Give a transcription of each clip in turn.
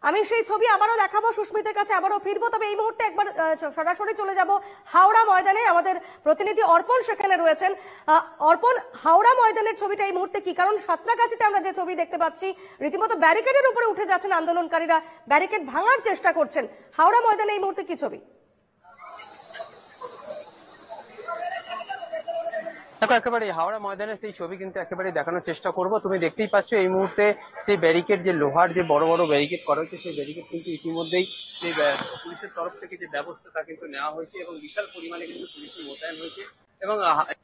আমি সেই ছবি আবারও দেখাবো, সুস্মিতের কাছে আবারও ফিরবো। তবে এই মুহূর্তে একবার সরাসরি চলে যাব হাওড়া ময়দানে। আমাদের প্রতিনিধি অর্পণ সেখানে রয়েছেন। অর্পণ, হাওড়া ময়দানের ছবিটা এই মুহূর্তে কি? কারণ সাঁতরাগাছিতে আমরা যে ছবি দেখতে পাচ্ছি, রীতিমতো ব্যারিকেডের উপরে উঠে যাচ্ছেন আন্দোলনকারীরা, ব্যারিকেড ভাঙার চেষ্টা করছেন। হাওড়া ময়দানে এই মুহূর্তে কি ছবি? দেখো, একেবারে হাওড়া ময়দানের সেই ছবি কিন্তু একেবারে দেখানোর চেষ্টা করব। তুমি দেখতেই পাচ্ছ এই মুহূর্তে সেই ব্যারিকেড, যে লোহার যে বড় বড় ব্যারিকেড করা হয়েছে, সেই ব্যারিকেড কিন্তু ইতিমধ্যেই সেই পুলিশের তরফ থেকে যে ব্যবস্থা তা কিন্তু নেওয়া হয়েছে এবং বিশাল পরিমাণে কিন্তু পুলিশ মোতায়েন হয়েছে। এবং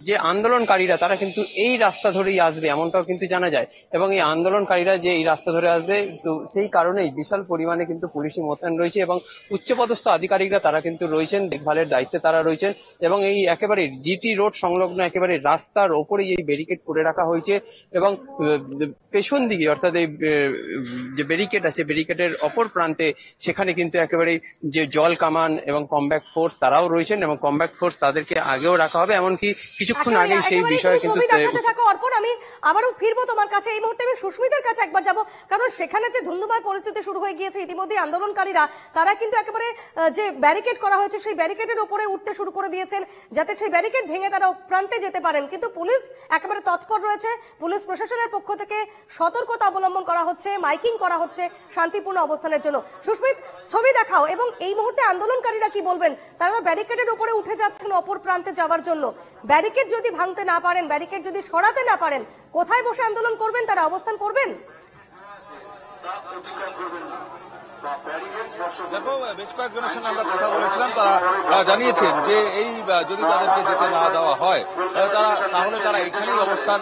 যে আন্দোলনকারীরা তারা কিন্তু এই রাস্তা ধরেই আসবে এমনটাও কিন্তু জানা যায়। এবং এই আন্দোলনকারীরা যে এই রাস্তা ধরে আসবে, তো সেই কারণেই বিশাল পরিমাণে কিন্তু পুলিশি মোতায়েন রয়েছে এবং উচ্চপদস্থ আধিকারিকরা তারা কিন্তু রয়েছেন, দেখভালের দায়িত্বে তারা রয়েছেন। এবং এই একেবারে জিটি রোড সংলগ্ন একেবারে রাস্তার ওপরেই এই ব্যারিকেড করে রাখা হয়েছে। এবং পেছন দিকে, অর্থাৎ এই যে ব্যারিকেড আছে, ব্যারিকেডের অপর প্রান্তে সেখানে কিন্তু একেবারে যে জল কামান এবং কমব্যাক ফোর্স তারাও রয়েছেন এবং কমব্যাক ফোর্স তাদেরকে আগেও রাখা হবে। এমনকি কিছুক্ষণ আগে সেই বিষয়ে কিন্তু অর্পণ, আমি আবারও ফিরবো তোমার কাছে। এই মুহূর্তে আমি সুস্মিতার কাছে একবার যাব, কারণ সেখানে যে ধুন্ধুমার পরিস্থিতি শুরু হয়ে গিয়েছে। ইতিমধ্যে আন্দোলনকারীরা তারা কিন্তু একেবারে যে ব্যারিকেড করা হয়েছে সেই ব্যারিকেডের উপরে উঠতে শুরু করে দিয়েছেন, যাতে সেই ব্যারিকেড ভেঙে তারা প্রান্তে যেতে পারেন। কিন্তু পুলিশ একেবারে তৎপর রয়েছে। পুলিশ প্রশাসনের পক্ষ থেকে সতর্কতা অবলম্বন করা হচ্ছে, মাইকিং করা হচ্ছে শান্তিপূর্ণ অবস্থানের জন্য। সুস্মিত, ছবি দেখাও। এবং এই মুহূর্তে আন্দোলনকারীরা কি বলবেন? তারা ব্যারিকেডের উপরে উঠে যাচ্ছেন অপর প্রান্তে যাওয়ার জন্য। ব্যারিকেড যদি ভাঙতে না পারেন, ব্যারিকেড যদি সরাতে না পারেন, কোথায় বসে আন্দোলন করবেন? তারা অবস্থান করবেন? দেখো, বেশ কয়েকজনের সঙ্গে আমরা কথা বলেছিলাম, তারা জানিয়েছেন যে এই যদি তাদেরকে যেতে না দেওয়া হয় তাহলে তারা এখানেই অবস্থান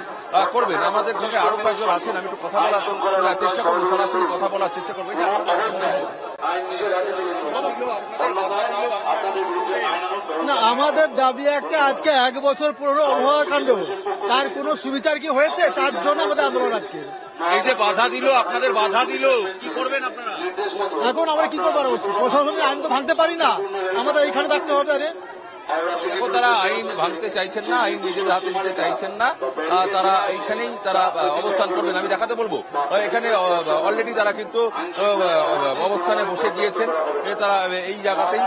করবেন। আমাদের সঙ্গে আরো কয়েকজন আছেন, আমি একটু কথা বলার চেষ্টা করবো, সরাসরি কথা বলার চেষ্টা করবো। না, আমাদের দাবি একটা, আজকে 1 বছর পুরনো অবহেলাকাণ্ড, তার কোনো সুবিচার কি হয়েছে? তার জন্য আমাদের আন্দোলন আজকে। এই যে বাধা দিল, আপনাদের বাধা দিল, কি করবেন আপনারা? এখন আমরা কি করবো? প্রশাসনের আইন তো ভাঙতে পারি না, আমাদের এইখানে থাকতে হবে। আরে তারা আইন ভাঙতে চাইছেন না, আইন নিজেদের হাতে নিতে চাইছেন না, তারা এইখানেই তারা অবস্থান করবেন। আমি দেখাতে বলবো, এখানে অলরেডি তারা কিন্তু অবস্থানে বসে গিয়েছেন। তারা এই জায়গাতেই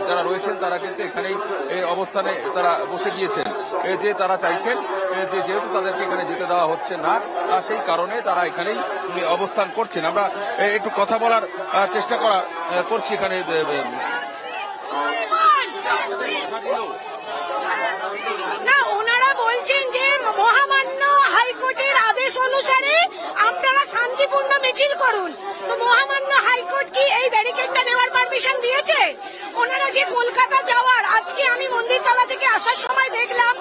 যারা রয়েছেন তারা কিন্তু এখানেই অবস্থানে তারা বসে গিয়েছেন। যে তারা চাইছেন যে যেহেতু তাদেরকে এখানে যেতে দেওয়া হচ্ছে না, সেই কারণে তারা এখানেই অবস্থান করছেন। আমরা একটু কথা বলার চেষ্টা করছি এখানে। না, ওনারা বলছেন যে মহামান্য হাইকোর্টের আদেশ অনুসারে আপনারা শান্তিপূর্ণ মিছিল করুন। তো মহামান্য হাইকোর্ট কি এই ব্যারিকেডটা নেওয়ার পারমিশন দিয়েছে? ওনারা যে কলকাতা যাওয়ার, আজকে আমি মন্দিরতলা থেকে আসার সময় দেখলাম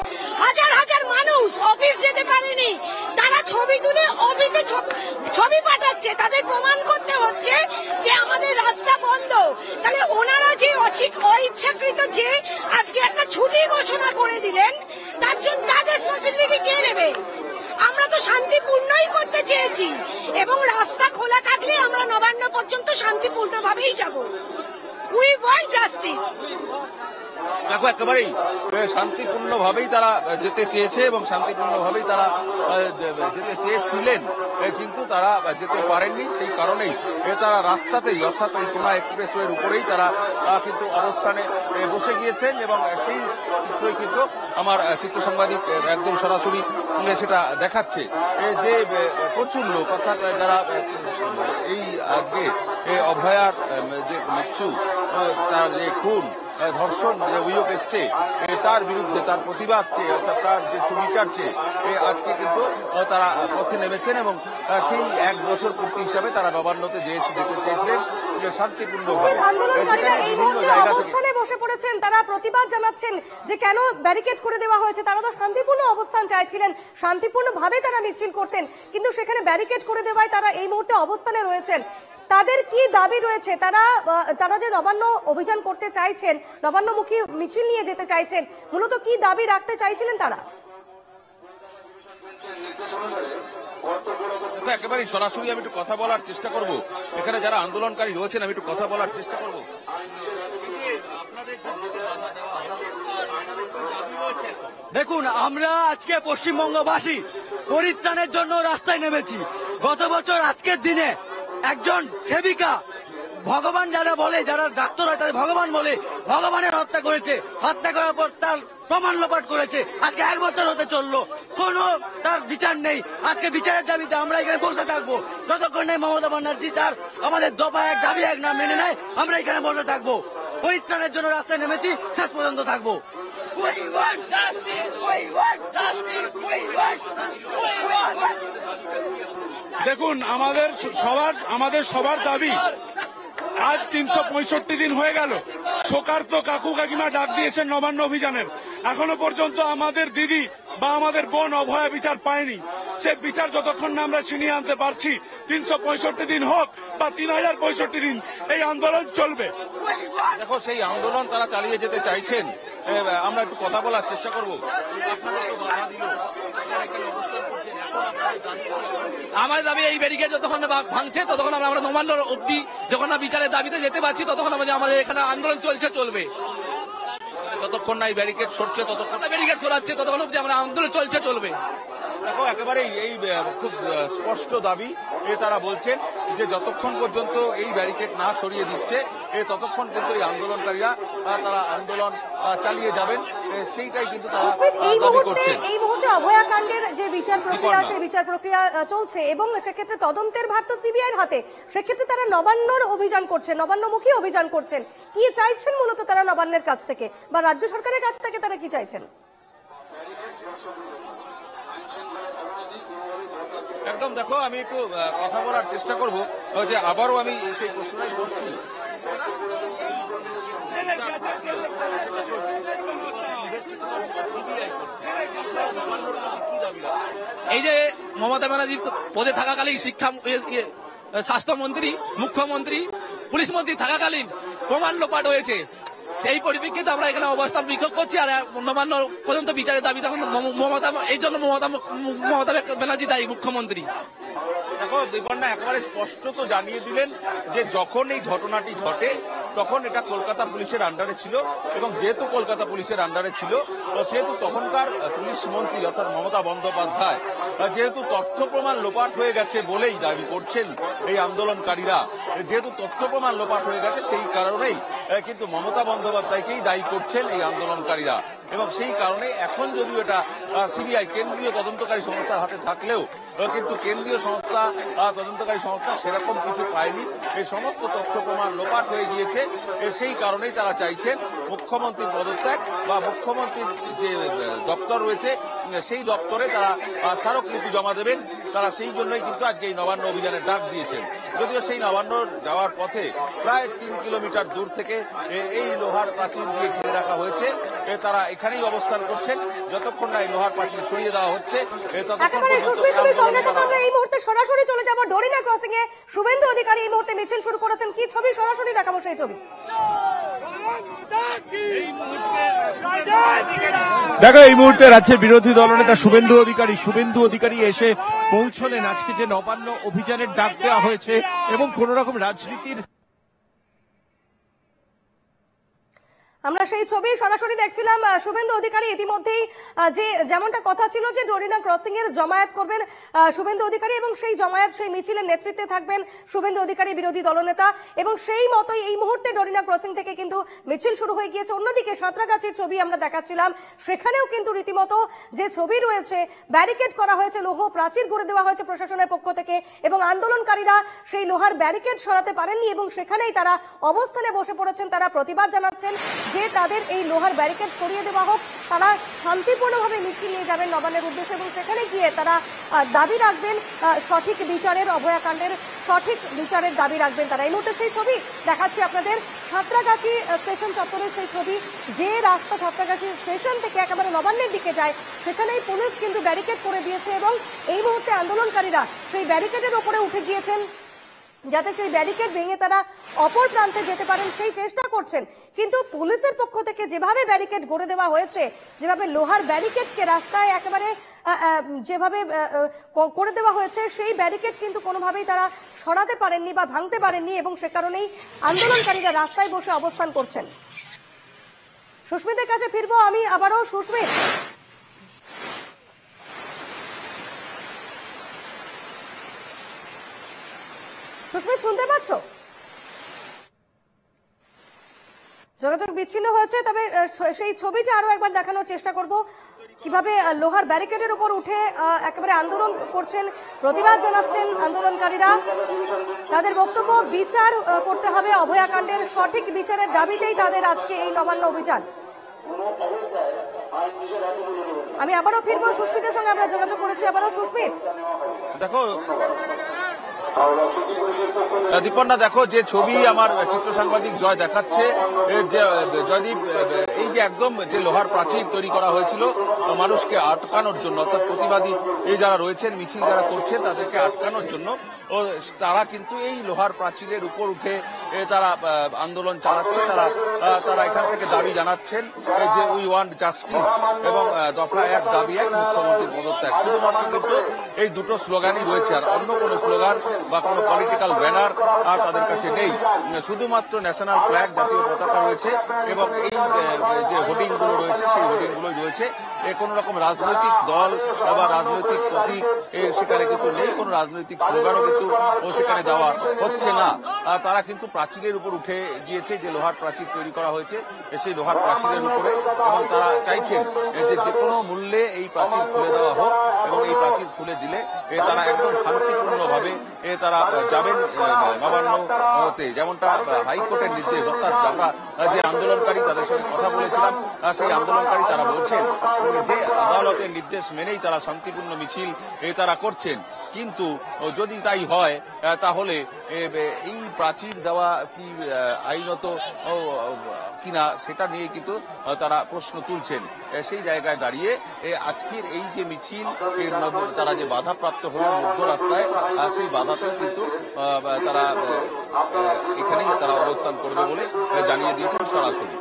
হাজার হাজার মানুষ অফিস যেতে পারেনি, তারা ছবি তুলে অফিসে ছবি পাঠাচ্ছে। তাদের প্রমাণ করতে হচ্ছে যে আমাদের রাস্তা বন্ধ। তাহলে ওনারা যে অইচ্ছাকৃত যে আজকে একটা ছুটি ঘোষণা করে দিলেন, তার জন্য তার রেসপন্সিবিলিটি কে নেবে? আমরা তো শান্তিপূর্ণই করতে চেয়েছি এবং রাস্তা খোলা থাকলে আমরা নবান্ন পর্যন্ত শান্তিপূর্ণভাবেই যাব। We want justice. দেখো, একেবারেই শান্তিপূর্ণভাবেই তারা যেতে চেয়েছে এবং শান্তিপূর্ণভাবেই তারা যেতে চেয়েছিলেন, কিন্তু তারা যেতে পারেননি। সেই কারণেই তারা রাস্তাতেই, অর্থাৎ এই কোনা এক্সপ্রেসওয়ের উপরেই তারা কিন্তু অবস্থানে বসে গিয়েছেন। এবং সেই চিত্রই কিন্তু আমার চিত্র সাংবাদিক একদম সরাসরি সেটা দেখাচ্ছে যে প্রচুর লোক, অর্থাৎ যারা এই আজকে অভয়ার যে মৃত্যু, তার যে খুন, ধর্ষণ যে অভিযোগ এসছে, তার বিরুদ্ধে তার প্রতিবাদ চেয়ে, অর্থাৎ তার যে সুবিচার চেয়ে আজকে কিন্তু তারা পথে নেমেছেন। এবং সেই 1 বছর পূর্তি হিসাবে তারা নবান্নতে যেতে চেয়েছিলেন শান্তিপূর্ণভাবে। অবস্থানে বসে পড়েছেন, তারা প্রতিবাদ জানাচ্ছেন যে কেন ব্যারিকেড করে দেওয়া হয়েছে। তারা তো শান্তিপূর্ণ অবস্থান চাইছিলেন, শান্তিপূর্ণভাবে তারা মিছিল করতেন, কিন্তু সেখানে ব্যারিকেড করে দেওয়ায় তারা এই মুহূর্তে অবস্থানে রয়েছেন। তাদের কি দাবি রয়েছে? তারা যে নবান্ন অভিযান করতে চাইছেন, নবান্নমুখী মিছিল নিয়ে যেতে চাইছেন, মূলত কি দাবি রাখতে চাইছিলেন তারা? একেবারে সরাসরি আমি একটু কথা বলার চেষ্টা করব। এখানে যারা আন্দোলনকারী রয়েছেন আমি একটু কথা বলার চেষ্টা করব। দেখুন, আমরা আজকে পশ্চিমবঙ্গবাসী পরিত্রাণের জন্য রাস্তায় নেমেছি। গত বছর আজকের দিনে একজন সেবিকা ভগবান যারা বলে, যারা ডাক্তার হয় তাদের ভগবান বলে, ভগবানের হত্যা করেছে। হত্যা করার পর তার প্রমাণ লোপাট করেছে। আজকে 1 বছর হতে চললো, কোনো তার বিচার নেই। আজকে বিচারের দাবিতে আমরা এখানে বসে থাকবো যতক্ষণ নেই মমতা ব্যানার্জি তার আমাদের দফা 1 দাবি 1 না মেনে নেয়। আমরা এখানে বসে থাকবো, পরিত্রাণের জন্য রাস্তায় নেমেছি, শেষ পর্যন্ত থাকবো। দেখুন, আমাদের সবার দাবি, আজ 365 দিন হয়ে গেল। শোকার্ত কাকু কাকিমা ডাক দিয়েছেন নবান্ন অভিযানের। এখনো পর্যন্ত আমাদের দিদি বা আমাদের বোন অভয়া বিচার পায়নি। সে বিচার যতক্ষণ না আমরা ছিনিয়ে আনতে পারছি, 365 দিন হোক বা 3065 দিন, এই আন্দোলন চলবে। দেখো, সেই আন্দোলন তারা চালিয়ে যেতে চাইছেন। আমরা একটু কথা বলার চেষ্টা করবো। আমাদের দাবি এই ব্যারিকেড যতক্ষণ ভাঙছে ততক্ষণ আমরা নবান্ন অব্দি যখন না বিচারের দাবিতে যেতে পারছি ততক্ষণ আমাদের এখানে আন্দোলন চলবে। যতক্ষণ না এই ব্যারিকেড সরছে, ততক্ষণ ব্যারিকেড সরাচ্ছে ততক্ষণ অব্দি আমরা আন্দোলন চলবে। দেখো, একেবারেই এই খুব স্পষ্ট দাবি তারা বলছেন যে যতক্ষণ পর্যন্ত এই ব্যারিকেড না সরিয়ে দিচ্ছে ততক্ষণ কিন্তু এই আন্দোলনকারীরা তারা আন্দোলন চালিয়ে যাবেন, সেইটাই কিন্তু তারা দাবি করছেন। এই মুহূর্তে অভয়া কাণ্ডের যে বিচার প্রক্রিয়া, সেই বিচার প্রক্রিয়া চলছে এবং সেক্ষেত্রে তদন্তের ভার তো সিবিআইর হাতে। সেক্ষেত্রে তারা নবান্নর অভিযান করছেন, নবান্নমুখী অভিযান করছেন। কি চাইছেন মূলত তারা নবান্নের কাছ থেকে বা রাজ্য সরকারের কাছ থেকে তারা কি চাইছেন? একদম, দেখো, আমি একটু কথা বলার চেষ্টা করব, যে আবারও আমি সেই প্রশ্নটাই করছি। এই যে মমতা ব্যানার্জি পদে থাকাকালীন স্বাস্থ্যমন্ত্রী, মুখ্যমন্ত্রী, পুলিশ মন্ত্রী থাকাকালীন প্রমাণ লোপাট হয়েছে। এই পরিপ্রেক্ষিতে আমরা এখানে অবস্থান বিক্ষোভ করছি। আর নবান্ন পর্যন্ত বিচারের দাবি তখন এই জন্য মমতা ব্যানার্জি দায়ী, মুখ্যমন্ত্রী। দেখো, দীপন্না একেবারে স্পষ্ট তো জানিয়ে দিলেন যে যখন এই ঘটনাটি ঘটে তখন এটা কলকাতা পুলিশের আন্ডারে ছিল, এবং যেহেতু কলকাতা পুলিশের আন্ডারে ছিল সেহেতু তখনকার পুলিশ মন্ত্রী অর্থাৎ মমতা বন্দ্যোপাধ্যায় যেহেতু তথ্য প্রমাণ লোপাট হয়ে গেছে বলেই দাবি করছেন এই আন্দোলনকারীরা। যেহেতু তথ্য প্রমাণ লোপাট হয়ে গেছে সেই কারণেই কিন্তু মমতা বন্দ্যোপাধ্যায়কেই দায়ী করছেন এই আন্দোলনকারীরা, এবং সেই কারণে এখন যদিও এটা সিবিআই কেন্দ্রীয় তদন্তকারী সংস্থার হাতে থাকলেও কিন্তু কেন্দ্রীয় সংস্থা, তদন্তকারী সংস্থা সেরকম কিছু পায়নি। এই সমস্ত তথ্য প্রমাণ লোপাট হয়ে গিয়েছে। সেই কারণেই তারা চাইছেন মুখ্যমন্ত্রীর পদত্যাগ বা মুখ্যমন্ত্রীর যে দপ্তর রয়েছে সেই দপ্তরে তারা স্মারকলিপি জমা দেবেন। তারা সেই জন্যই কিন্তু আজকে এই নবান্ন অভিযানের ডাক দিয়েছেন। যদিও সেই নবান্ন যাওয়ার পথে প্রায় 3 কিলোমিটার দূর থেকে এই লোহার প্রাচীর দিয়ে ঘিরে রাখা হয়েছে। তারা এখানেই অবস্থান করছেন যতক্ষণ না এই লোহার প্রাচীর সরিয়ে দেওয়া হচ্ছে ততক্ষণ পর্যন্ত। এই মুহূর্তে সরাসরি চলে যাবো ডরিনা ক্রসিং এ। শুভেন্দু অধিকারী এই মুহূর্তে মিছিল শুরু করেছেন। কি ছবি সরাসরি দেখাবো সেই ছবি। দেখো, এই মুহূর্তে রাজ্যের বিরোধী দলনেতা শুভেন্দু অধিকারী এসে পৌঁছলেন আজকে যে নবান্ন অভিযানের ডাক দেওয়া হয়েছে, এবং কোন রকম রাজনীতির আমরা সেই ছবি সরাসরি দেখছিলাম। শুভেন্দু অধিকারী ইতিমধ্যেই যে যেমনটা কথা ছিল যে ডরিনা ক্রসিং এর জমায়েত করবেন শুভেন্দু অধিকারী, এবং সেই জমায়েত, সেই মিছিলের নেতৃত্বে থাকবেন শুভেন্দু অধিকারী বিরোধী দলনেতা, এবং সেই মতোই এই মুহূর্তে ডরিনা ক্রসিং থেকে কিন্তু মিছিল শুরু হয়ে গিয়েছে। অন্যদিকে সাঁতরাগাছির ছবি আমরা দেখাচ্ছিলাম, সেখানেও কিন্তু রীতিমতো যে ছবি রয়েছে, ব্যারিকেড করা হয়েছে, লৌহ প্রাচীর গড়ে দেওয়া হয়েছে প্রশাসনের পক্ষ থেকে, এবং আন্দোলনকারীরা সেই লোহার ব্যারিকেড সরাতে পারেননি এবং সেখানেই তারা অবস্থানে বসে পড়েছেন। তারা প্রতিবাদ জানাচ্ছেন যে তাদের এই লোহার ব্যারিকেড সরিয়ে দেওয়া হোক। তারা শান্তিপূর্ণভাবে মিছিল নিয়ে যাবেন নবান্নের উদ্দেশ্যে, এবং সেখানে গিয়ে তারা দাবি রাখবেন সঠিক বিচারের, অভয়াকাণ্ডের সঠিক বিচারের দাবি রাখবেন তারা। এই মুহূর্তে সেই ছবি দেখাচ্ছি আপনাদের, সাঁতরাগাছি স্টেশন চত্বরের সেই ছবি। যে রাস্তা সাঁতরাগাছি স্টেশন থেকে একেবারে নবান্নের দিকে যায়, সেখানেই পুলিশ কিন্তু ব্যারিকেড করে দিয়েছে, এবং এই মুহূর্তে আন্দোলনকারীরা সেই ব্যারিকেডের ওপরে উঠে গিয়েছেন যাতে সেই ব্যারিকেড ভেঙে তারা অপর প্রান্তে যেতে পারেন সেই চেষ্টা করছেন। কিন্তু পুলিশের পক্ষ থেকে যেভাবে ব্যারিকেড গড়ে দেওয়া হয়েছে, যেভাবে লোহার ব্যারিকেডকে রাস্তায় একেবারে যেভাবে করে দেওয়া হয়েছে, সেই ব্যারিকেড কিন্তু কোনোভাবেই তারা সরাতে পারেননি বা ভাঙতে পারেননি, এবং সে কারণেই আন্দোলনকারীরা রাস্তায় বসে অবস্থান করছেন। সুস্মিতের কাছে ফিরবো আমি আবারও। সুস্মিত, সুস্মিত শুনতে পাচ্ছ? যোগাযোগ বিচ্ছিন্ন হয়েছে, তবে সেই ছবিটা আরো একবার দেখানোর চেষ্টা করব কিভাবে লোহার ব্যারিকেডের উপর উঠে একেবারে আন্দোলন করছেন, প্রতিবাদ জানাচ্ছেন আন্দোলনকারীরা। তাদের বক্তব্য বিচার করতে হবে, অভয়াকাণ্ডের সঠিক বিচারের দাবিতেই তাদের আজকে এই নবান্ন অভিযান। আমি আবারও ফিরবো সুস্মিতের সঙ্গে, আমরা যোগাযোগ করেছি আবারও। সুস্মিত, দেখো দীপন্না, দেখো যে ছবি আমার চিত্র সাংবাদিক জয় দেখাচ্ছে, জয়দীপ, এই যে একদম যে লোহার প্রাচীর তৈরি করা হয়েছিল মানুষকে আটকানোর জন্য, অর্থাৎ প্রতিবাদী এই যারা রয়েছেন, মিছিল যারা করছেন তাদেরকে আটকানোর জন্য, ও তারা কিন্তু এই লোহার প্রাচীরের উপর উঠে তারা আন্দোলন চালাচ্ছে। তারা এখান থেকে দাবি জানাচ্ছেন যে উই ওয়ান্ট জাস্টিস এবং দফা 1 দাবি 1 মুখ্যমন্ত্রীর পদত্যাগ। শুধুমাত্র কিন্তু এই দুটো স্লোগানই রয়েছে, আর অন্য কোনো স্লোগান বা কোনো পলিটিক্যাল ব্যানার আর তাদের কাছে নেই। শুধুমাত্র ন্যাশনাল ফ্ল্যাগ, জাতীয় পতাকা রয়েছে এবং এই যে হোর্ডিংগুলো রয়েছে সেই হোর্ডিংগুলোই রয়েছে। কোনো রকম রাজনৈতিক দল বা রাজনৈতিক প্রতীক সেখানে কিন্তু নেই, কোনো রাজনৈতিক স্লোগানও কিন্তু সেখানে দেওয়া হচ্ছে না। তারা কিন্তু প্রাচীরের উপর উঠে গিয়েছে, যে লোহার প্রাচীর তৈরি করা হয়েছে সেই লোহার প্রাচীরের উপরে, এবং তারা চাইছেন যে কোনো মূল্যে এই প্রাচীর খুলে দেওয়া হোক, এবং এই প্রাচীর খুলে দিলে তারা একদম শান্তিপূর্ণভাবে তারা যাবেন নবান্নতে, যেমনটা হাইকোর্টের নির্দেশ। অর্থাৎ আমরা যে আন্দোলনকারী তাদের সঙ্গে কথা বলেছিলাম, সেই আন্দোলনকারী তারা বলছেন যে আদালতের নির্দেশ মেনেই তারা শান্তিপূর্ণ মিছিল তারা করছেন। কিন্তু যদি তাই হয় তাহলে এই প্রাচীর দেওয়া কি আইনত কিনা সেটা নিয়ে কিন্তু তারা প্রশ্ন তুলছেন। সেই জায়গায় দাঁড়িয়ে আজকের এই যে মিছিল, তারা যে বাধাপ্রাপ্ত হল মধ্য রাস্তায়, সেই বাধাতেও কিন্তু তারা এখানেই তারা অবস্থান করবে বলে জানিয়ে দিয়েছেন সরাসরি।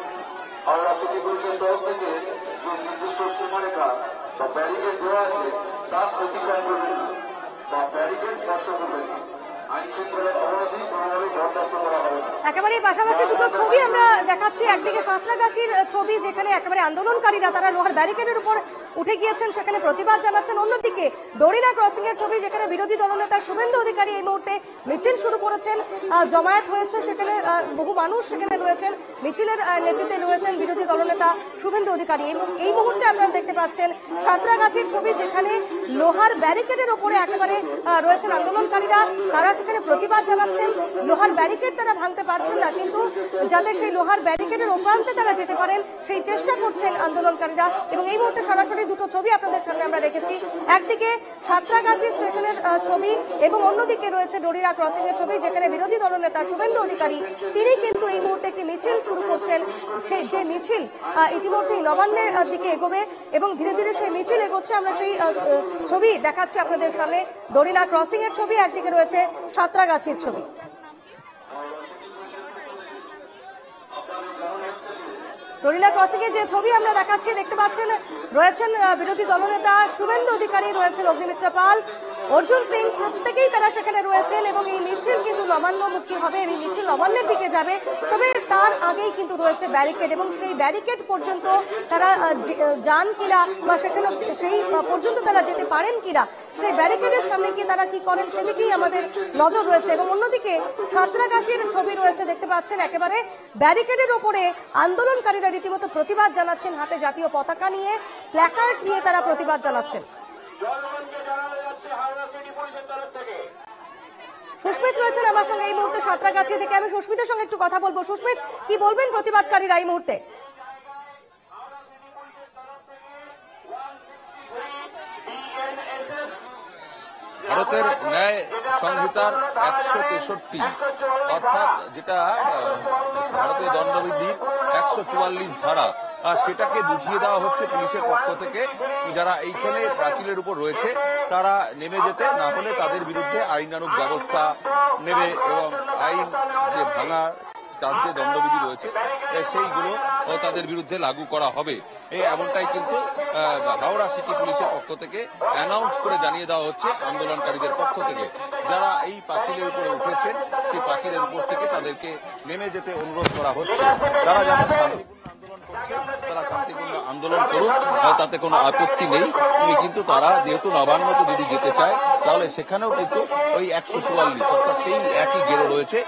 হাওড়া সিটি পুলিশের তরফ থেকে যে নির্দিষ্ট সীমারেখা বা ব্যারিকেড দেওয়া আছে তা অতিক্রম করবেন বা ব্যারিকেড স্পর্শ করবেন, আইন শৃঙ্খলার অবনতি কোনোভাবে বরদাস্ত করা হবে না। একেবারে পাশাপাশি দুটো ছবি আমরা দেখাচ্ছি। একদিকে সাঁতরাগাছির ছবি, যেখানে একেবারে আন্দোলনকারীরা তারা লোহার ব্যারিকেডের উপর উঠে গিয়েছেন, সেখানে প্রতিবাদ জানাচ্ছেন। অন্যদিকে দড়িনা ক্রসিং এর ছবি, যেখানে বিরোধী দলনেতা শুভেন্দু অধিকারী এই মুহূর্তে মিছিল শুরু করেছেন। জমায়েত হয়েছে, সেখানে বহু মানুষ সেখানে রয়েছেন। মিছিলের নেতৃত্বে রয়েছেন বিরোধী দলনেতা শুভেন্দু অধিকারী। এই মুহূর্তে আপনারা দেখতে পাচ্ছেন সাঁতরাগাছির ছবি, যেখানে লোহার ব্যারিকেডের উপরে একেবারে রয়েছেন আন্দোলনকারীরা। তারা সেখানে প্রতিবাদ জানাচ্ছেন। লোহার ব্যারিকেড তারা ভাঙতে পারছেন না, কিন্তু যাতে সেই লোহার ব্যারিকেডের ওপ্রান্তে তারা যেতে পারেন সেই চেষ্টা করছেন আন্দোলনকারীরা। এবং এই মুহূর্তে সরাসরি দুটো ছবি আপনাদের সামনে আমরা রেখেছি। একদিকে সাঁতরাগাছি স্টেশনের ছবি এবং অন্যদিকে রয়েছে ডরিনা ক্রসিং এর ছবি, যেখানে বিরোধী দলনেতা শুভেন্দু অধিকারী তিনি কিন্তু এই মুহূর্তে একটি মিছিল শুরু করছেন। সেই যে মিছিল ইতিমধ্যেই নবান্নের দিকে এগোবে এবং ধীরে ধীরে সেই মিছিল এগোচ্ছে। আমরা সেই ছবি দেখাচ্ছি আপনাদের সামনে, ডরিনা ক্রসিং এর ছবি, একদিকে রয়েছে সাঁতরাগাছির ছবি। ডরিনা ক্রসিং এর যে ছবি আমরা দেখাচ্ছি, দেখতে পাচ্ছেন রয়েছেন বিরোধী দলনেতা শুভেন্দু অধিকারী, রয়েছেন অগ্নিমিত্র পাল, অর্জুন সিং, প্রত্যেকেই তারা সেখানে রয়েছেন। এবং এই মিছিল কিন্তু নবান্নমুখী হবে, এই মিছিল নবান্নের দিকে যাবে। তবে তার আগেই কিন্তু রয়েছে ব্যারিকেড, এবং সেই ব্যারিকেড পর্যন্ত তারা যান কিনা বা সেখানে সেই পর্যন্ত তারা যেতে পারেন কিনা, সেই ব্যারিকেডের সামনে গিয়ে তারা কি করেন সেদিকেই আমাদের নজর রয়েছে। এবং অন্যদিকে সাঁতরাগাছির ছবি রয়েছে, দেখতে পাচ্ছেন একেবারে ব্যারিকেডের ওপরে আন্দোলনকারীরা রীতিমতো প্রতিবাদ জানাচ্ছেন, হাতে জাতীয় পতাকা নিয়ে, প্ল্যাকার্ড নিয়ে তারা প্রতিবাদ জানাচ্ছেন। সুস্মিত রয়েছেন আমার সঙ্গে এই মুহূর্তে সাঁতরাগাছি থেকে। আমি সুস্মিতের সঙ্গে একটু কথা বলবো। সুস্মিত, কি বলবেন প্রতিবাদকারীরা এই মুহূর্তে? ভারতের ন্যায় সংহিতার 163 অর্থাৎ যেটা ভারতীয় দণ্ডবিধির 144 ধারা, সেটাকে বুঝিয়ে দেওয়া হচ্ছে পুলিশের পক্ষ থেকে। যারা এইখানে প্রাচীরের উপর রয়েছে তারা নেমে যেতে, না হলে তাদের বিরুদ্ধে আইনানুগ ব্যবস্থা নেবে এবং আইন যে ভাঙা তার যে দণ্ডবিধি রয়েছে সেইগুলো তাদের বিরুদ্ধে লাগু করা হবে। এমনটাই কিন্তু হাওড়া সিটি পুলিশের পক্ষ থেকে অ্যানাউন্স করে জানিয়ে দেওয়া হচ্ছে আন্দোলনকারীদের পক্ষ থেকে। যারা এই পাঁচিলের উপরে উঠেছেন সেই পাঁচিলের উপর থেকে তাদেরকে নেমে যেতে অনুরোধ করা হচ্ছে। তারা যেন শান্তিপূর্ণ আন্দোলন করতে হচ্ছে তারা শান্তিপূর্ণ আন্দোলন করুক, তাতে কোনো আপত্তি নেই, কিন্তু তারা যেহেতু নবান্নতে যদি যেতে চায় তাহলে সেখানেও কিন্তু ওই 144 অর্থাৎ সেই একই গেরো রয়েছে।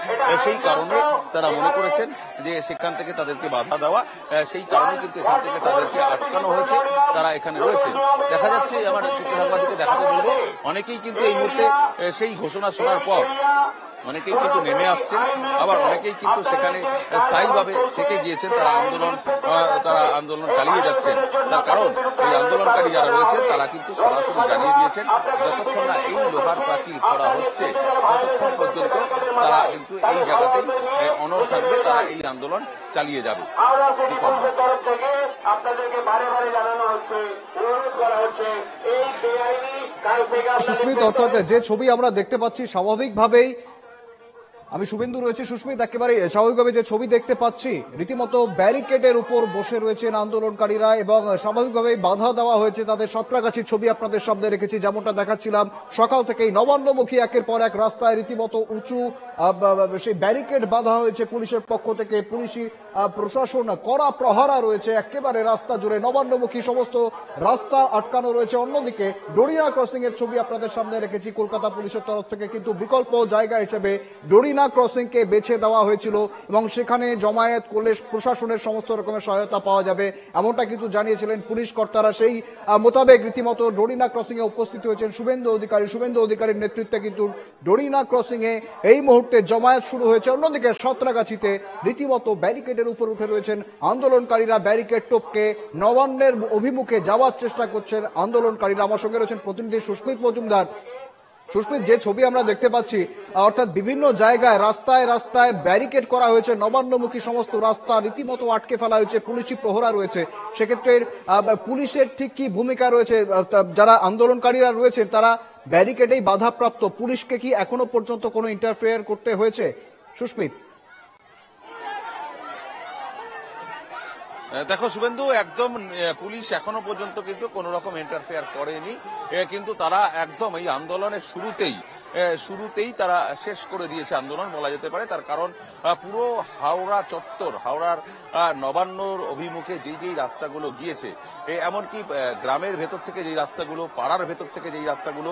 সেই কারণে তারা মনে করেছেন যে সেখান থেকে তাদেরকে বাধা দেওয়া, সেই কারণে কিন্তু এখান থেকে তাদেরকে আটকানো হয়েছে, তারা এখানে রয়েছে। দেখা যাচ্ছে, আমার চিত্র সাংবাদিককে দেখাতে বলবো, অনেকেই কিন্তু এই মুহূর্তে সেই ঘোষণা শোনার পর অনেকেই কিন্তু নেমে আসছেন, আবার অনেকেই কিন্তু সেখানে স্থায়ীভাবে থেকে গিয়েছেন, তারা আন্দোলন চালিয়ে যাচ্ছেন। তার কারণ এই আন্দোলনকারী যারা রয়েছে তারা কিন্তু সরাসরি জানিয়ে দিয়েছেন যতক্ষণ না এই লোহার প্রাচীর করা হচ্ছে ততক্ষণ পর্যন্ত তারা কিন্তু এই জায়গাতেই অনড় থাকবে, তারা এই আন্দোলন চালিয়ে যাবে। সুস্মিত, অর্থাৎ যে ছবি আমরা দেখতে পাচ্ছি স্বাভাবিকভাবেই, আমি শুভেন্দু রয়েছে, সুস্মিত একেবারে স্বাভাবিকভাবে যে ছবি দেখতে পাচ্ছি রীতিমতো ব্যারিকেডের উপর বসে রয়েছেন আন্দোলনকারীরা এবং স্বাভাবিকভাবেই বাধা দেওয়া হয়েছে তাদের। সাঁতরাগাছির ছবি আপনাদের সামনে রেখেছি, যেমনটা দেখাচ্ছিলাম সকাল থেকেই নবান্নমুখী একের পর এক রাস্তায় রীতিমতো উঁচু সেই ব্যারিকেড বাঁধা হয়েছে পুলিশের পক্ষ থেকে। পুলিশি প্রশাসন কড়া প্রহরা রয়েছে একেবারে রাস্তা জুড়ে, নবান্নমুখী সমস্ত রাস্তা আটকানো রয়েছে। অন্যদিকে ডরিনা ক্রসিং এর ছবি আপনাদের সামনে রেখেছি কলকাতা পুলিশের তরফ থেকে, কিন্তু বিকল্প জায়গা হিসেবে ডরিনা ক্রসিং কে বেছে দেওয়া হয়েছিল এবং সেখানে জমায়েত করলে প্রশাসনের সমস্ত রকমের সহায়তা পাওয়া যাবে এমনটা কিন্তু জানিয়েছিলেন পুলিশ কর্তারা। সেই মোতাবেক রীতিমতো ডরিনা ক্রসিং এ উপস্থিত হয়েছেন শুভেন্দু অধিকারীর নেতৃত্বে কিন্তু ডরিনা ক্রসিং এ এই মুহূর্তে জমায়েত শুরু হয়েছে। অন্যদিকে সাঁতরাগাছিতে রীতিমতো ব্যারিকেডের উপর উঠে রয়েছেন আন্দোলনকারীরা, ব্যারিকেড টপকে নবান্নের অভিমুখে যাওয়ার চেষ্টা করছেন আন্দোলনকারীরা। আমার সঙ্গে রয়েছেন প্রতিনিধি সুস্মিত মজুমদার। সুস্মিত, যে ছবি আমরা দেখতে পাচ্ছি, অর্থাৎ বিভিন্ন জায়গায় রাস্তায় রাস্তায় ব্যারিকেড করা হয়েছে, নবান্নমুখী সমস্ত রাস্তা রীতিমতো আটকে ফেলা হয়েছে, পুলিশি প্রহরা রয়েছে। সেক্ষেত্রে পুলিশের ঠিক কি ভূমিকা রয়েছে? যারা আন্দোলনকারীরা রয়েছেন তারা ব্যারিকেডেই বাধাপ্রাপ্ত, পুলিশকে কি এখনো পর্যন্ত কোনো ইন্টারফেয়ার করতে হয়েছে? সুস্মিত, দেখো শুভেন্দু, একদম পুলিশ এখনো পর্যন্ত কিন্তু কোন রকম ইন্টারফেয়ার করেনি, কিন্তু তারা একদম এই আন্দোলনের শুরুতেই তারা শেষ করে দিয়েছে আন্দোলন বলা যেতে পারে। তার কারণ পুরো হাওড়া চত্বর, হাওড়ার নবান্নর অভিমুখে যেই রাস্তাগুলো গিয়েছে, এমনকি গ্রামের ভেতর থেকে যেই রাস্তাগুলো, পাড়ার ভেতর থেকে যেই রাস্তাগুলো,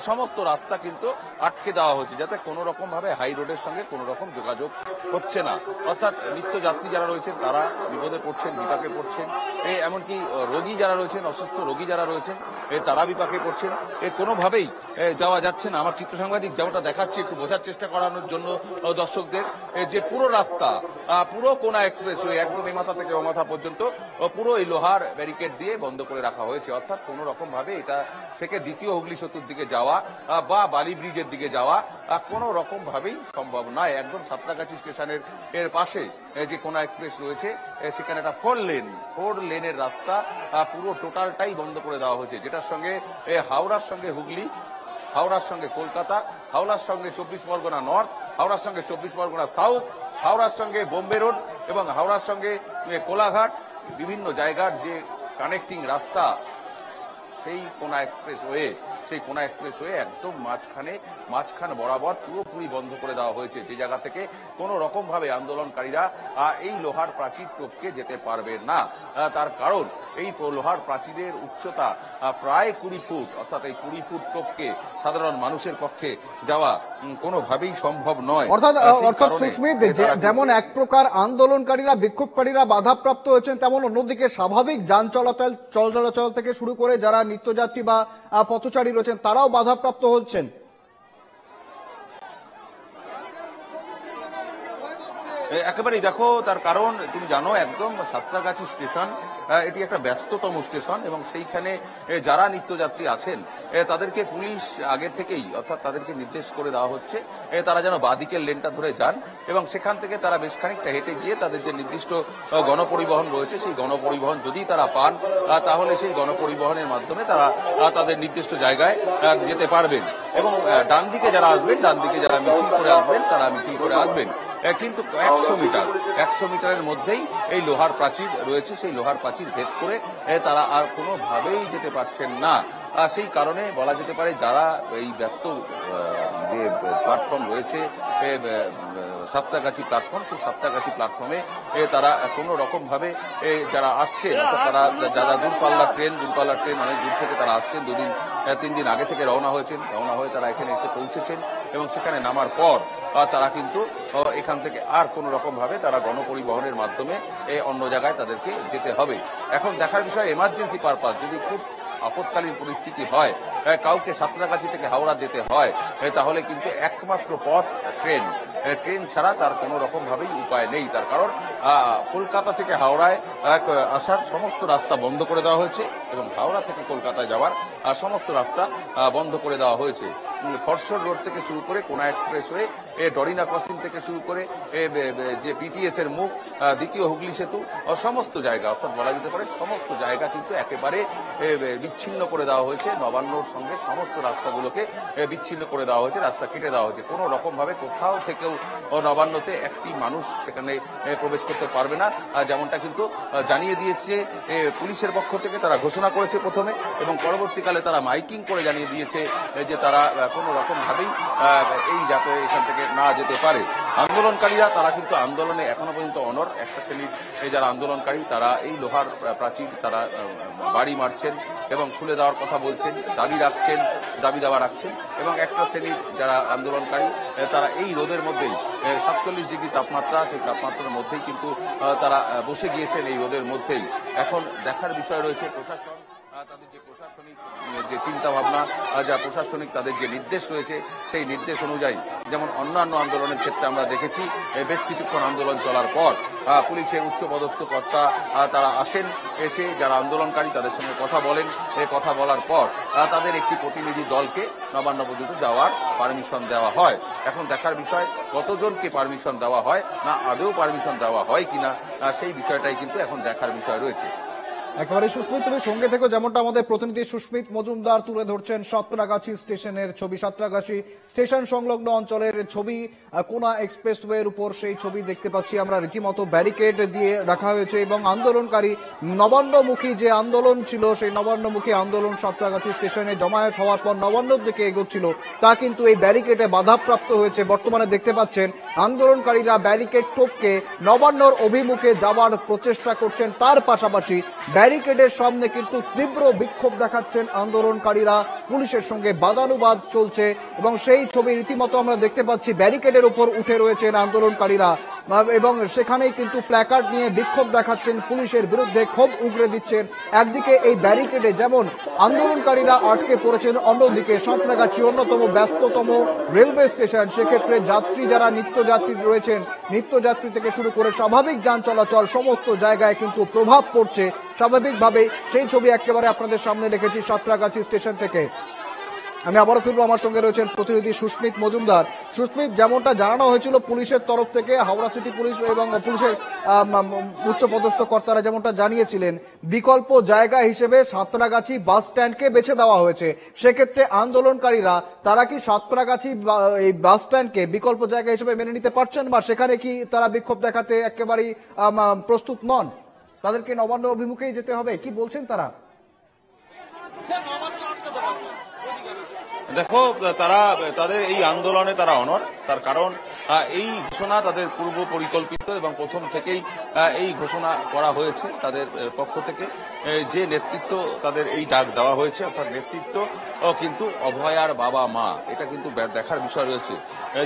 সমস্ত রাস্তা কিন্তু আটকে দেওয়া হয়েছে, যাতে কোনো রকম ভাবে হাই রোডের সঙ্গে কোনো রকম যোগাযোগ হচ্ছে না। অর্থাৎ নিত্যযাত্রী যারা রয়েছেন তারা বিপদে পড়ছেন, বিপাকে পড়ছেন, এমনকি রোগী যারা রয়েছেন, অসুস্থ রোগী যারা রয়েছেন তারা বিপাকে পড়ছেন, কোনোভাবেই যাওয়া যাচ্ছে না। আমার চিত্র সাংবাদিক যেমনটা দেখাচ্ছি, একটু বোঝার চেষ্টা করানোর জন্য দর্শকদের, যে পুরো রাস্তা, পুরো কোনা এক্সপ্রেসওয়ে একদম এই মাথা থেকে ও মাথা পর্যন্ত পুরো এই লোহার ব্যারিকেড দিয়ে বন্ধ করে রাখা হয়েছে। অর্থাৎ কোনো রকম ভাবে এটা থেকে দ্বিতীয় হুগলি সেতুর দিকে যাওয়া বা বালি ব্রিজের দিকে যাওয়া কোনো রকম ভাবেই সম্ভব নয়। একদম সাঁতরাগাছি স্টেশনের এর পাশে যে কোনা এক্সপ্রেস রয়েছে সেখানে একটা 4 লেনের রাস্তা পুরো টোটালটাই বন্ধ করে দেওয়া হয়েছে, যেটার সঙ্গে হাওড়ার সঙ্গে হুগলি, হাওড়ার সঙ্গে কলকাতা, হাওড়ার সঙ্গে 24 পরগনা নর্থ, হাওড়ার সঙ্গে 24 পরগনা সাউথ, হাওড়ার সঙ্গে বোম্বে রোড এবং হাওড়ার সঙ্গে কোলাঘাট, বিভিন্ন জায়গার যে কানেক্টিং রাস্তা, সেই কোনা এক্সপ্রেসওয়ে একদম মাঝখান বরাবর পুরোপুরি বন্ধ করে দেওয়া হয়েছে, যে জায়গা থেকে কোনো রকম ভাবে আন্দোলনকারীরা এই লোহার প্রাচীর টপকে যেতে পারবে না। তার কারণ এই লোহার প্রাচীরের উচ্চতা প্রায় 20 ফুট, অর্থাৎ এই 20 ফুট টপকে সাধারণ মানুষের পক্ষে যাওয়া কোনোভাবেই সম্ভব নয়। অর্থাৎ সুস্মিত, যেমন এক প্রকার আন্দোলনকারীরা, বিক্ষোভকারীরা বাধাপ্রাপ্ত হয়েছেন, তেমন অন্যদিকে স্বাভাবিক যান চলাচল থেকে শুরু করে যারা নিত্যযাত্রী বা পথচারী রয়েছেন তারাও বাধাপ্রাপ্ত হচ্ছেন। একেবারেই, দেখো তার কারণ তুমি জানো, একদম সাঁতরাগাছি স্টেশন এটি একটা ব্যস্ততম স্টেশন এবং সেইখানে যারা নিত্যযাত্রী আছেন তাদেরকে পুলিশ আগে থেকেই, অর্থাৎ তাদেরকে নির্দেশ করে দেওয়া হচ্ছে তারা যেন বাঁদিকের লেনটা ধরে যান এবং সেখান থেকে তারা বেশ খানিকটা হেঁটে গিয়ে তাদের যে নির্দিষ্ট গণপরিবহন রয়েছে সেই গণপরিবহন যদি তারা পান তাহলে সেই গণপরিবহনের মাধ্যমে তারা তাদের নির্দিষ্ট জায়গায় যেতে পারবেন এবং ডান দিকে যারা আসবেন, ডান দিকে যারা মিছিল করে আসবেন তারা মিছিল করে আসবেন। কিন্তু 100 মিটারের মধ্যেই এই লোহার প্রাচীর রয়েছে। সেই লোহার প্রাচীর ভেদ করে তারা আর কোনোভাবেই যেতে পারছেন না। সেই কারণে বলা যেতে পারে যারা এই ব্যস্ত যে প্ল্যাটফর্ম রয়েছে সাতটাগাছি প্ল্যাটফর্ম, সেই সাতটাগাছি প্ল্যাটফর্মে তারা কোনো রকম ভাবে যারা আসছেন, তারা যারা দূরপাল্লার ট্রেন অনেক দূর থেকে তারা আসছেন, 2-3 দিন আগে থেকে রওনা হয়ে তারা এখানে এসে পৌঁছেছেন এবং সেখানে নামার পর তারা কিন্তু এখান থেকে আর কোনো রকম ভাবে তারা গণপরিবহনের মাধ্যমে অন্য জায়গায় তাদেরকে যেতে হবে। এখন দেখার বিষয় এমার্জেন্সি পারপাস, যদি খুব আপৎকালীন পরিস্থিতি হয়, কাউকে সাঁতরাগাছি থেকে হাওড়া যেতে হয়, তাহলে কিন্তু একমাত্র পথ ট্রেন ছাড়া তার কোনো রকম ভাবেই উপায় নেই। তার কারণ কলকাতা থেকে হাওড়ায় আসার সমস্ত রাস্তা বন্ধ করে দেওয়া হয়েছে এবং হাওড়া থেকে কলকাতায় যাওয়ার সমস্ত রাস্তা বন্ধ করে দেওয়া হয়েছে। ফরশোর রোড থেকে শুরু করে কোনা এক্সপ্রেসওয়ে, ডরিনা ক্রসিং থেকে শুরু করে যে পিটিএস এর মুখ, দ্বিতীয় হুগলি সেতু, সমস্ত জায়গা, অর্থাৎ বলা যেতে পারে সমস্ত জায়গা কিন্তু একেবারে বিচ্ছিন্ন করে দেওয়া হয়েছে। নবান্নর সঙ্গে সমস্ত রাস্তাগুলোকে বিচ্ছিন্ন করে দেওয়া হয়েছে, রাস্তা কেটে দেওয়া হয়েছে। কোনো রকম ভাবে কোথাও থেকেও নবান্নতে একটি মানুষ সেখানে প্রবেশ করতে পারবে না, যেমনটা কিন্তু জানিয়ে দিয়েছে পুলিশের পক্ষ থেকে। তারা ঘোষণা করেছে প্রথমে এবং পরবর্তীকালে তারা মাইকিং করে জানিয়ে দিয়েছে যে তারা কোনো রকম ভাবেই এই যাতে এখান থেকে না যেতে পারে। আন্দোলনকারীরা তারা কিন্তু আন্দোলনে এখনো পর্যন্ত অনড়। একটা শ্রেণীর যারা আন্দোলনকারী তারা এই লোহার প্রাচীর তারা বাড়ি মারছেন এবং খুলে দেওয়ার কথা বলছেন, দাবি দাবা রাখছেন এবং একটা শ্রেণীর যারা আন্দোলনকারী তারা এই রোদের মধ্যেই 47 ডিগ্রি তাপমাত্রা, সেই তাপমাত্রার মধ্যেই কিন্তু তারা বসে গিয়েছেন এই রোদের মধ্যেই। এখন দেখার বিষয় রয়েছে প্রশাসন তাদের যে প্রশাসনিক যে চিন্তা ভাবনা, যা প্রশাসনিক তাদের যে নির্দেশ রয়েছে সেই নির্দেশ অনুযায়ী, যেমন অন্যান্য আন্দোলনের ক্ষেত্রে আমরা দেখেছি বেশ কিছুক্ষণ আন্দোলন চলার পর পুলিশের উচ্চপদস্থ কর্তা তারা আসেন, এসে যারা আন্দোলনকারী তাদের সঙ্গে কথা বলেন। কথা বলার পর তাদের একটি প্রতিনিধি দলকে নবান্ন পর্যন্ত যাওয়ার পারমিশন দেওয়া হয়। এখন দেখার বিষয় কতজনকে পারমিশন দেওয়া হয়, না আদৌ পারমিশন দেওয়া হয় কিনা, সেই বিষয়টাই কিন্তু এখন দেখার বিষয় রয়েছে। একেবারে সুস্মিত, তুমি সঙ্গে থেকে যেমনটা আমাদের প্রতিনিধি সুস্মিত মজুমদার তুলে ধরছেন সাঁতরাগাছি স্টেশনের ছবি, সাঁতরাগাছি স্টেশন সংলগ্ন অঞ্চলের ছবি, কোনা এক্সপ্রেসওয়ের উপর সেই ছবি দেখতে পাচ্ছি আমরা। রীতিমতো ব্যারিকেড দিয়ে রাখা হয়েছে এবং আন্দোলনকারী নবান্নমুখী যে আন্দোলন ছিল সেই নবান্নমুখী আন্দোলন সাঁতরাগাছি স্টেশনে জমায়েত হওয়ার পর নবান্নর দিকে এগোচ্ছিল, তা কিন্তু এই ব্যারিকেডে বাধাপ্রাপ্ত হয়েছে। বর্তমানে দেখতে পাচ্ছেন আন্দোলনকারীরা ব্যারিকেড টপকে নবান্নর অভিমুখে যাওয়ার প্রচেষ্টা করছেন। তার পাশাপাশি ব্যারিকেডের সামনে কিন্তু তীব্র বিক্ষোভ দেখাচ্ছেন আন্দোলনকারীরা, পুলিশের সঙ্গে বাদানুবাদ চলছে এবং সেই ছবি রীতিমতো আমরা দেখতে পাচ্ছি। ব্যারিকেডের উপর উঠে রয়েছেন আন্দোলনকারীরা এবং সেখানেই কিন্তু প্ল্যাকার্ড নিয়ে বিক্ষোভ দেখাচ্ছেন, পুলিশের বিরুদ্ধে ক্ষোভ উগরে দিচ্ছেন। একদিকে এই ব্যারিকেডে যেমন আন্দোলনকারীরা আটকে পড়েছেন, অন্যদিকে সাঁতরাগাছি অন্যতম ব্যস্ততম রেলওয়ে স্টেশন, সেক্ষেত্রে যাত্রী যারা নিত্যযাত্রী রয়েছেন, নিত্যযাত্রী থেকে শুরু করে স্বাভাবিক যান চলাচল সমস্ত জায়গায় কিন্তু প্রভাব পড়ছে। স্বাভাবিকভাবে সেই ছবি একেবারে আপনাদের সামনে রেখেছি সাঁতরাগাছি স্টেশন থেকে। আমি আবারও ফিরবো, আমার সঙ্গে রয়েছেন প্রতিনিধি সুস্মিত মজুমদার। সুস্মিত, যেমনটা জানানো হয়েছিল পুলিশের তরফ থেকে, হাওড়া সিটি পুলিশ এবং পুলিশের উচ্চপদস্থ কর্তারা যেমনটা জানিয়েছিলেন, বিকল্প জায়গা হিসেবে সাঁতরাগাছি বাস স্ট্যান্ডকে বেছে দেওয়া হয়েছে। সেক্ষেত্রে আন্দোলনকারীরা তারা কি সাঁতরাগাছি এই বাস স্ট্যান্ডকে বিকল্প জায়গা হিসেবে মেনে নিতে পারছেন বা সেখানে কি তারা বিক্ষোভ দেখাতে একেবারেই প্রস্তুত নন? তাদেরকে নবান্ন অভিমুখেই যেতে হবে, কি বলছেন তারা? দেখো, তারা তাদের এই আন্দোলনে তারা অনড়। তার কারণ এই ঘোষণা তাদের পূর্ব পরিকল্পিত এবং প্রথম থেকেই এই ঘোষণা করা হয়েছে তাদের পক্ষ থেকে। যে নেতৃত্ব তাদের এই ডাক দেওয়া হয়েছে, অর্থাৎ নেতৃত্ব কিন্তু অভয়ার বাবা মা, এটা কিন্তু দেখার বিষয় রয়েছে।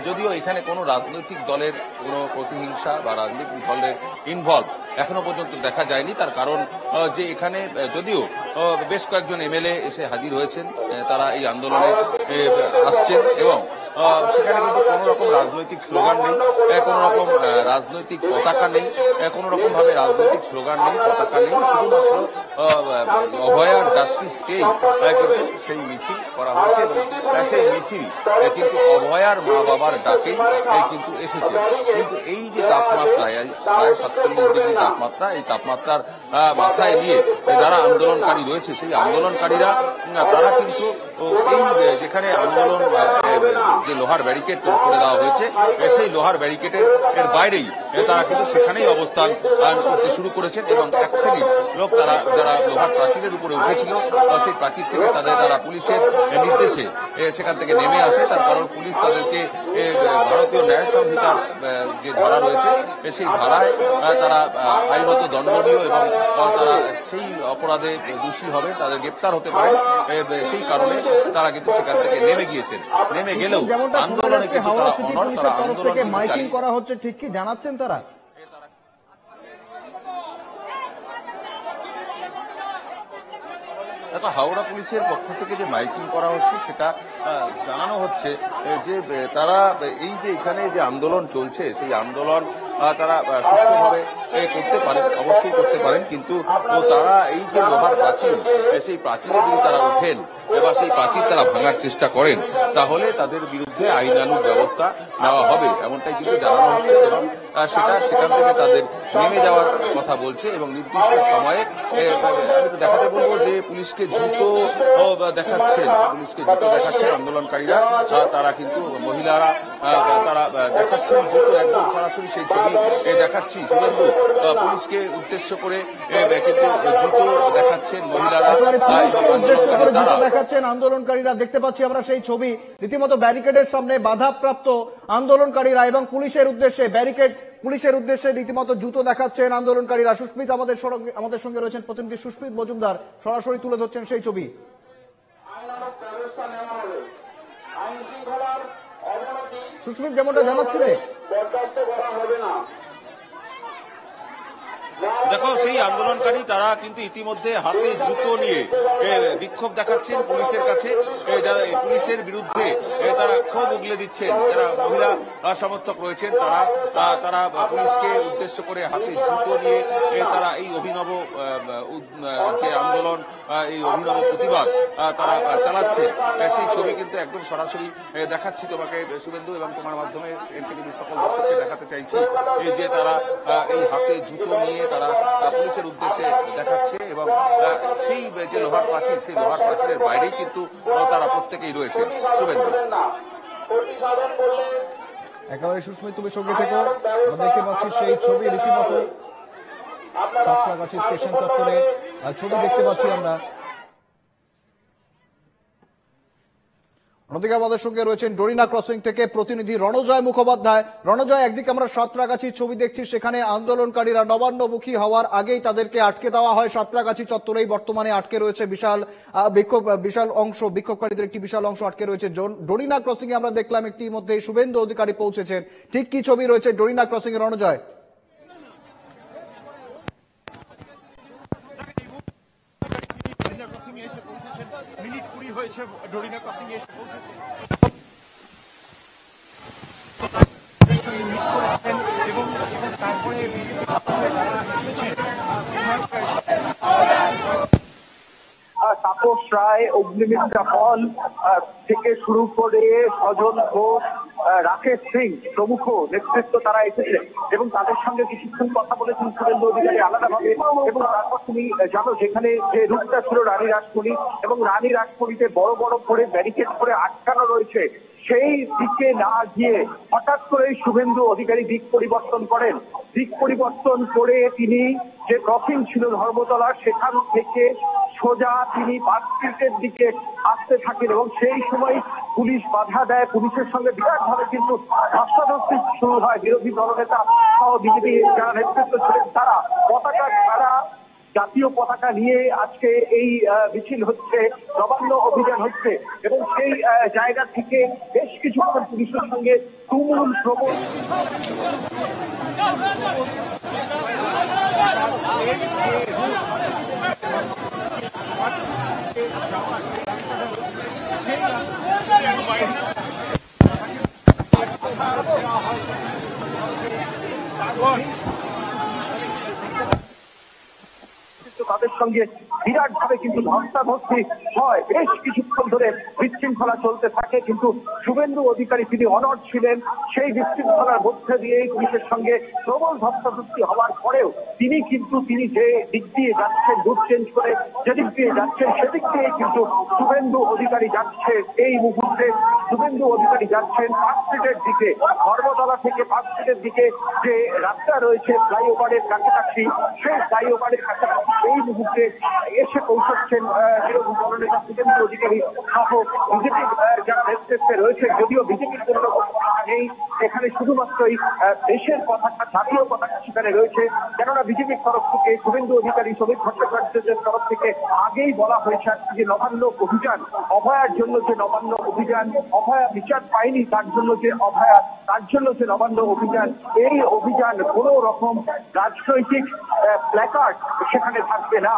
যদিও এখানে কোনো রাজনৈতিক দলের কোনো প্রতিহিংসা বা রাজনৈতিক দলের ইনভলভ এখনো পর্যন্ত দেখা যায়নি। তার কারণ যে এখানে যদিও বেশ কয়েকজন এমএলএ এসে হাজির হয়েছেন, তারা এই আন্দোলনে আসছেন এবং সেখানে কিন্তু কোনো রকম রাজনৈতিক স্লোগান নেই, কোনো রকম রাজনৈতিক পতাকা নেই, কোনো রকম ভাবে রাজনৈতিক স্লোগান নেই, পতাকা নেই, শুধুমাত্র অভয়ার জাস্টিস চেয়ে কিন্তু সেই মিছিল করা হয়েছে এবং সেই মিছিল কিন্তু অভয়ার মা বাবার ডাকেই কিন্তু এসেছে। কিন্তু এই যে তাপমাত্রা প্রায় 47 ডিগ্রি তাপমাত্রা, এই তাপমাত্রার মাথায় নিয়ে যারা আন্দোলনকারী রয়েছে সেই আন্দোলনকারীরা তারা কিন্তু এই যেখানে আন্দোলন যে লোহার ব্যারিকেড করে দেওয়া হয়েছে সেই লোহার ব্যারিকেডের বাইরেই তারা কিন্তু সেখানেই অবস্থান করতে শুরু করেছেন এবং এক শ্রেণীর লোক তারা যারা লোহার প্রাচীরের উপরে উঠেছিল সেই প্রাচীর থেকে তারা পুলিশের নির্দেশে সেখান থেকে নেমে আসে। তার কারণ পুলিশ তাদেরকে ভারতীয় ন্যায় সংহিতার যে ধারা রয়েছে সেই ধারায় তারা আইনত দণ্ডনীয় এবং তারা সেই অপরাধে দোষী হবে, তাদের গ্রেপ্তার হতে পারে, সেই কারণে তারা কিন্তু সেখান থেকে নেমে গিয়েছেন। নেমে গেলেও আন্দোলনে কিন্তু তারা অনড়, তারা আন্দোলন মাইকিং করা হচ্ছে ঠিক কি জানাচ্ছেন তারা? দেখো, হাওড়া পুলিশের পক্ষ থেকে যে মাইকিং করা হচ্ছে সেটা জানানো হচ্ছে যে তারা এই যে এখানে যে আন্দোলন চলছে সেই আন্দোলন তারা সুষ্ঠুভাবে করতে পারেন, অবশ্যই করতে পারেন, কিন্তু তারা এই যে লোহার প্রাচীর সেই প্রাচীরে যদি তারা ওঠেন বা সেই প্রাচীর তারা ভাঙার চেষ্টা করেন তাহলে তাদের বিরুদ্ধে আইনানুগ ব্যবস্থা নেওয়া হবে এমনটাই কিন্তু জানানো হচ্ছে এবং সেটা সেখান থেকে তাদের নেমে যাওয়ার কথা বলছে এবং নির্দিষ্ট সময়ে আমি একটু দেখাতে বলবো যে পুলিশকে জুতো দেখাচ্ছেন আন্দোলনকারীরা, তারা কিন্তু মহিলারা তারা দেখাচ্ছেন জুতো, একদম সরাসরি সেই ছবি দেখাচ্ছি শুভেন্দু, পুলিশকে উদ্দেশ্য করে কিন্তু জুতো দেখাচ্ছেন মহিলারা, দেখাচ্ছেন আন্দোলনকারীরা। দেখতে পাচ্ছি আমরা সেই ছবি, রীতিমতো ব্যারিকেডের সামনে বাধাপ্রাপ্ত আন্দোলনকারীরা এবং পুলিশের উদ্দেশ্যে রীতিমতো জুতো দেখাচ্ছেন আন্দোলনকারীরা। সুস্মিত আমাদের সঙ্গে রয়েছেন প্রতিনিধি সুস্মিত মজুমদার, সরাসরি তুলে ধরছেন সেই ছবি। সুস্মিত, যেমনটা জানাচ্ছিলে, দেখো সেই আন্দোলনকারী তারা কিন্তু ইতিমধ্যে হাতে জুতো নিয়ে বিক্ষোভ দেখাচ্ছেন পুলিশের কাছে, যারা পুলিশের বিরুদ্ধে তারা ক্ষোভ উগলে দিচ্ছেন, যারা মহিলা সমর্থক রয়েছেন তারা পুলিশকে উদ্দেশ্য করে হাতে জুতো নিয়ে তারা এই অভিনব যে আন্দোলন, এই অভিনব প্রতিবাদ তারা চালাচ্ছে। সেই ছবি কিন্তু একদম সরাসরি দেখাচ্ছি তোমাকে শুভেন্দু এবং তোমার মাধ্যমে এনকেটিভির সকল দর্শককে দেখাতে চাইছি এই যে তারা এই হাতে জুতো নিয়ে তারা পুলিশের উদ্দেশ্যে দেখাচ্ছে এবং সেই যে লোহার প্রাচীর সেই লোহার প্রাচীরের বাইরেই কিন্তু তারা প্রত্যেকেই রয়েছে। শুভেন্দু, একেবারে সুস্মিত তুমি সঙ্গে থেকে দেখতে পাচ্ছি সেই ছবি, রীতিমতো সাতরাগাছি স্টেশন চত্বরে ছবি দেখতে পাচ্ছি আমরা। অন্যদিকে আমাদের সঙ্গে রয়েছেন ডোরিনা ক্রসিং থেকে প্রতিনিধি রণজয় মুখোপাধ্যায়। রণজয়, একদিকে আমরা সাঁতরাগাছির ছবি দেখছি, সেখানে আন্দোলনকারীরা নবান্নমুখী হওয়ার আগেই তাদেরকে আটকে দেওয়া হয় সাঁতরাগাছি চত্বরেই, বর্তমানে আটকে রয়েছে বিক্ষোভকারীদের একটি বিশাল অংশ আটকে রয়েছে। ডোরিনা ক্রসিং এ আমরা দেখলাম একটি মধ্যে শুভেন্দু অধিকারী পৌঁছেছেন, ঠিক কি ছবি রয়েছে ডোরিনা ক্রসিং এ রণজয়? মিনিট 20 হয়েছে ডোরিনা ক্রসিং এসে পৌঁছেছে এবং তারপরে তাপস রায়, অগ্নিমিত্রা পল থেকে শুরু করে সজল ঘোষ, রাকেশ সিং প্রমুখ নেতৃত্ব তারা এসেছে এবং তাদের সঙ্গে কিছুক্ষণ কথা বলেছেন শুভেন্দু অধিকারী আলাদাভাবে। এবং তারপর তুমি জানো যেখানে যে রুটটা ছিল রানী রাসমণি এবং রানী রাসমণিতে বড় বড় করে ব্যারিকেড করে আটকানো রয়েছে, সেই দিকে না গিয়ে হঠাৎ করে শুভেন্দু অধিকারী দিক পরিবর্তন করেন। দিক পরিবর্তন করে তিনি যে ক্রসিং ছিল ধর্মতলা সেখান থেকে সোজা তিনি পার্ক স্ট্রিটের দিকে আসতে থাকেন এবং সেই সময় পুলিশ বাধা দেয়। পুলিশের সঙ্গে বিরাটভাবে কিন্তু ধস্তাধস্তি শুরু হয়। বিরোধী দলনেতা সহ বিজেপি যারা নেতৃত্ব ছিলেন তারা পতাকা ছাড়া, জাতীয় পতাকা নিয়ে আজকে এই মিছিল হচ্ছে, নবান্ন অভিযান হচ্ছে এবং সেই জায়গা থেকে বেশ কিছুক্ষণ পুলিশের সঙ্গে তুমুল প্রবল তাদের সঙ্গে বিরাট ভাবে কিন্তু ধস্তাধস্তি হয়। বেশ কিছুক্ষণ ধরে বিশৃঙ্খলা চলতে থাকে, কিন্তু শুভেন্দু অধিকারী তিনি অনড় ছিলেন। সেই বিশৃঙ্খলার মধ্যে দিয়েই পুলিশের সঙ্গে প্রবল ধস্তাধস্তি হওয়ার পরেও তিনি যে দিক দিয়ে যাচ্ছেন, রুট চেঞ্জ করে যেদিক দিয়ে যাচ্ছেন সেদিক দিয়ে কিন্তু শুভেন্দু অধিকারী যাচ্ছে। এই মুহূর্তে শুভেন্দু অধিকারী যাচ্ছেন পার্ক স্ট্রিটের দিকে, ধর্মতলা থেকে পার্ক স্ট্রিটের দিকে যে রাস্তা রয়েছে ফ্লাইওভারের কাছাকাছি, সেই ফ্লাইওভারের কাছাকাছি এই মুহূর্তে এসে পৌঁছচ্ছেন বিরোধী দলনেতা শুভেন্দু অধিকারী সহ বিজেপি যারা নেতৃত্বে রয়েছে। যদিও বিজেপির কোনো রকম নেই এখানে, শুধুমাত্রই দেশের পতাকা, জাতীয় পতাকা সেখানে রয়েছে। কেননা বিজেপির তরফ থেকে শুভেন্দু অধিকারী, শ্রমিক ভট্টাচার্যের তরফ থেকে আগেই বলা হয়েছে যে নবান্ন অভিযান, অভয়ার জন্য যে নবান্ন অভিযান, অভয়া বিচার পায়নি তার জন্য যে অভয়া, তার জন্য যে নবান্ন অভিযান, এই অভিযান কোনো রকম রাজনৈতিক প্ল্যাকার্ড সেখানে থাকবে না।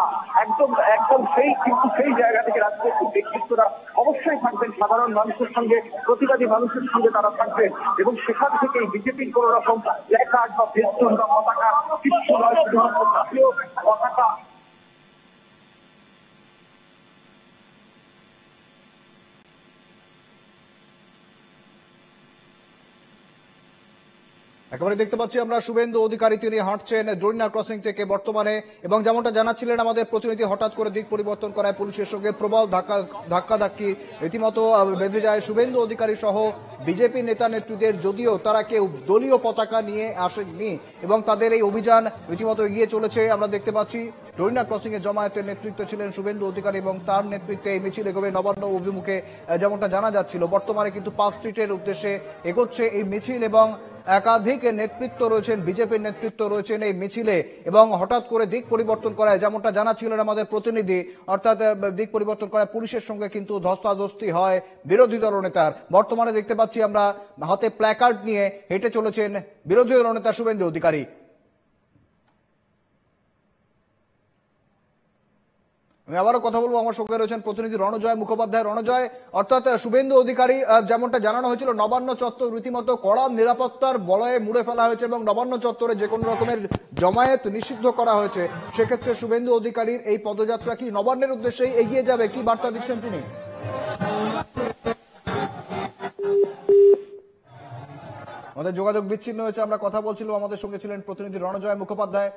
একদম সেই জায়গা থেকে রাজনৈতিক ব্যক্তিত্বরা অবশ্যই থাকবেন, সাধারণ মানুষের সঙ্গে, প্রতিবাদী মানুষের সঙ্গে তারা থাকবেন, এবং সেখান থেকেই বিজেপির কোন রকম প্ল্যাকার্ড বা ফেস্টুন বা পতাকা কিছু নয়, শুধুমাত্র জাতীয় পতাকা। একেবারে দেখতে পাচ্ছি আমরা শুভেন্দু অধিকারী তিনি হাঁটছেন জরিনা ক্রসিং থেকে বর্তমানে, এবং যেমনটা জানাচ্ছিলেন আমাদের প্রতিনিধি, হঠাৎ করে দিক পরিবর্তন করায় পুলিশের সঙ্গে প্রবল ধাক্কাধাক্কি রীতিমতো বেঁধে যায় শুভেন্দু অধিকারী সহ বিজেপি নেতা নেত্রীদের। যদিও তারা কেউ দলীয় পতাকা নিয়ে আসেননি এবং তাদের এই অভিযান রীতিমতো এগিয়ে চলেছে। আমরা দেখতে পাচ্ছি জরিনা ক্রসিং এ জমায়েতের নেতৃত্বে ছিলেন শুভেন্দু অধিকারী এবং তার নেতৃত্বে এই মিছিল এগোবে নবান্ন অভিমুখে, যেমনটা জানা যাচ্ছিল। বর্তমানে কিন্তু পার্ক স্ট্রিটের উদ্দেশ্যে এগোচ্ছে এই মিছিল এবং একাধিক নেতৃত্ব রয়েছেন, বিজেপির নেতৃত্ব রয়েছেন এই মিছিলে, এবং হঠাৎ করে দিক পরিবর্তন করায়, যেমনটা জানাচ্ছিলেন আমাদের প্রতিনিধি, অর্থাৎ দিক পরিবর্তন করায় পুলিশের সঙ্গে কিন্তু ধস্তাধস্তি হয় বিরোধী দলনেতার। বর্তমানে দেখতে পাচ্ছি আমরা হাতে প্ল্যাকার্ড নিয়ে হেঁটে চলেছেন বিরোধী দলনেতা শুভেন্দু অধিকারী। আমি আবারও কথা বলবো, আমার সঙ্গে রয়েছেন প্রতিনিধি রণজয় মুখোপাধ্যায়। রণজয়, অর্থাৎ শুভেন্দু অধিকারী যেমনটা জানানো হয়েছিল, নবান্ন চত্বর রীতিমতো কড়া নিরাপত্তার বলয়ে মুড়ে ফেলা হয়েছে এবং নবান্ন চত্বরে যে কোনো রকমের জমায়েত নিষিদ্ধ করা হয়েছে। সেক্ষেত্রে শুভেন্দু অধিকারীর এই পদযাত্রা কি নবান্নের উদ্দেশ্যেই এগিয়ে যাবে, কি বার্তা দিচ্ছেন তিনি? আমাদের যোগাযোগ বিচ্ছিন্ন হয়েছে, আমরা কথা বলছিলাম, আমাদের সঙ্গে ছিলেন প্রতিনিধি রণজয় মুখোপাধ্যায়।